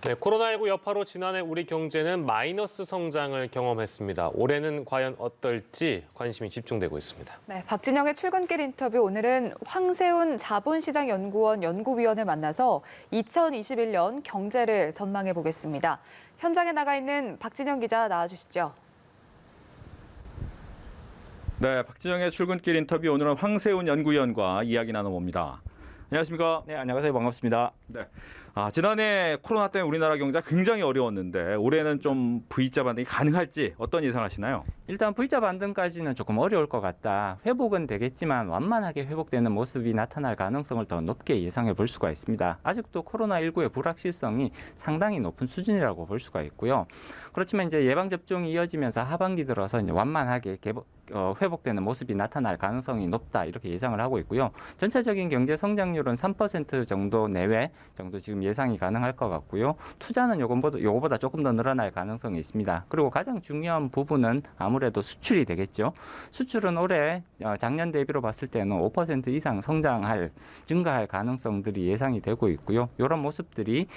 네, 코로나19 여파로 지난해 우리 경제는 마이너스 성장을 경험했습니다. 올해는 과연 어떨지 관심이 집중되고 있습니다. 네, 박진영의 출근길 인터뷰 오늘은 황세훈 자본시장연구원 연구위원을 만나서 2021년 경제를 전망해 보겠습니다. 현장에 나가 있는 박진영 기자 나와주시죠. 네, 박진영의 출근길 인터뷰 오늘은 황세훈 연구위원과 이야기 나눠봅니다. 안녕하십니까? 네, 안녕하세요. 반갑습니다. 네. 지난해 코로나 때문에 우리나라 경제가 굉장히 어려웠는데 올해는 좀 V자 반등이 가능할지 어떤 예상하시나요? 일단 V자 반등까지는 조금 어려울 것 같다. 회복은 되겠지만 완만하게 회복되는 모습이 나타날 가능성을 더 높게 예상해 볼 수가 있습니다. 아직도 코로나19의 불확실성이 상당히 높은 수준이라고 볼 수가 있고요. 그렇지만 이제 예방접종이 이어지면서 하반기 들어서 이제 완만하게 회복되는 모습이 나타날 가능성이 높다 이렇게 예상을 하고 있고요. 전체적인 경제 성장률은 3% 정도 내외 정도 지금 예상이 가능할 것 같고요. 투자는 요거보다 조금 더 늘어날 가능성이 있습니다. 그리고 가장 중요한 부분은 아무래도 수출이 되겠죠. 수출은 올해 작년 대비로 봤을 때는 5% 이상 증가할 가능성들이 예상이 되고 있고요. 이런 모습들이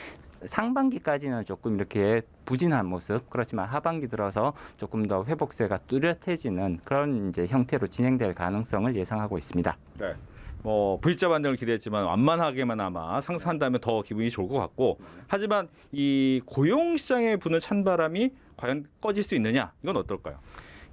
상반기까지는 조금 이렇게 부진한 모습, 그렇지만 하반기 들어서 조금 더 회복세가 뚜렷해지는 그런 이제 형태로 진행될 가능성을 예상하고 있습니다. 네. V자 반등을 기대했지만 완만하게만 아마 상승한다면 더 기분이 좋을 것 같고, 하지만 이 고용 시장에 부는 찬바람이 과연 꺼질 수 있느냐, 이건 어떨까요?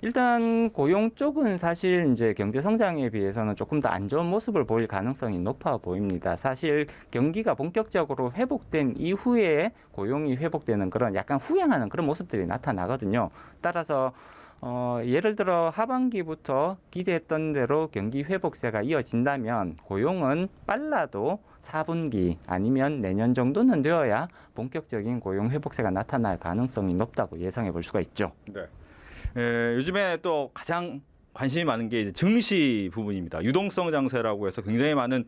일단 고용 쪽은 사실 이제 경제 성장에 비해서는 조금 더 안 좋은 모습을 보일 가능성이 높아 보입니다. 사실 경기가 본격적으로 회복된 이후에 고용이 회복되는 그런 약간 후행하는 그런 모습들이 나타나거든요. 따라서 예를 들어 하반기부터 기대했던 대로 경기 회복세가 이어진다면 고용은 빨라도 4분기 아니면 내년 정도는 되어야 본격적인 고용 회복세가 나타날 가능성이 높다고 예상해 볼 수가 있죠. 네. 요즘에 또 가장 관심이 많은 게 이제 증시 부분입니다. 유동성 장세라고 해서 굉장히 많은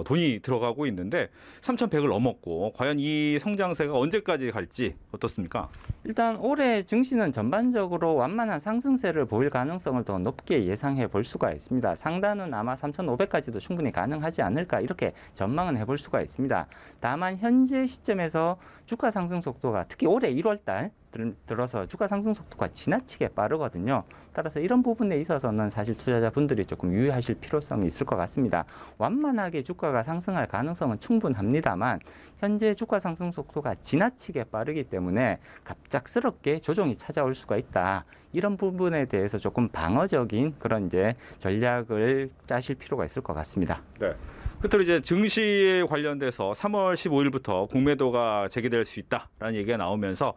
돈이 들어가고 있는데 3,100을 넘었고, 과연 이 성장세가 언제까지 갈지 어떻습니까? 일단 올해 증시는 전반적으로 완만한 상승세를 보일 가능성을 더 높게 예상해 볼 수가 있습니다. 상단은 아마 3,500까지도 충분히 가능하지 않을까 이렇게 전망은 해볼 수가 있습니다. 다만 현재 시점에서 주가 상승 속도가 특히 올해 1월 달 들어서 주가 상승 속도가 지나치게 빠르거든요. 따라서 이런 부분에 있어서는 사실 투자자분들이 조금 유의하실 필요성이 있을 것 같습니다. 완만하게 주가가 상승할 가능성은 충분합니다만 현재 주가 상승 속도가 지나치게 빠르기 때문에 갑작스럽게 조정이 찾아올 수가 있다. 이런 부분에 대해서 조금 방어적인 그런 이제 전략을 짜실 필요가 있을 것 같습니다. 네. 끝으로 이제 증시에 관련돼서 3월 15일부터 공매도가 재개될 수 있다라는 얘기가 나오면서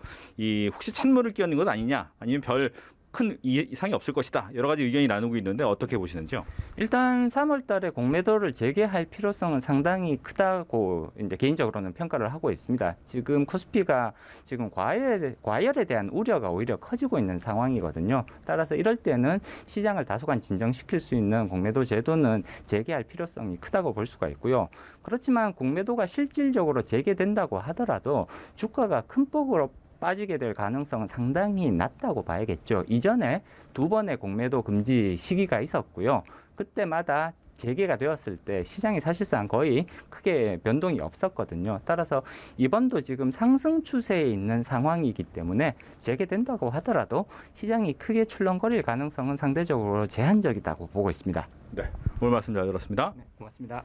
혹시 찬물을 끼얹는 것 아니냐, 아니면 별 큰 이상이 없을 것이다, 여러 가지 의견이 나누고 있는데 어떻게 보시는지요? 일단 3월 달에 공매도를 재개할 필요성은 상당히 크다고 이제 개인적으로는 평가를 하고 있습니다. 지금 코스피가 지금 과열에 대한 우려가 오히려 커지고 있는 상황이거든요. 따라서 이럴 때는 시장을 다소간 진정시킬 수 있는 공매도 제도는 재개할 필요성이 크다고 볼 수가 있고요. 그렇지만 공매도가 실질적으로 재개된다고 하더라도 주가가 큰 폭으로 빠지게 될 가능성은 상당히 낮다고 봐야겠죠. 이전에 2번의 공매도 금지 시기가 있었고요. 그때마다 재개가 되었을 때 시장이 사실상 거의 크게 변동이 없었거든요. 따라서 이번도 지금 상승 추세에 있는 상황이기 때문에 재개된다고 하더라도 시장이 크게 출렁거릴 가능성은 상대적으로 제한적이라고 보고 있습니다. 네, 오늘 말씀 잘 들었습니다. 네, 고맙습니다.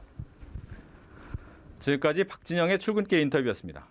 지금까지 박진영의 출근길 인터뷰였습니다.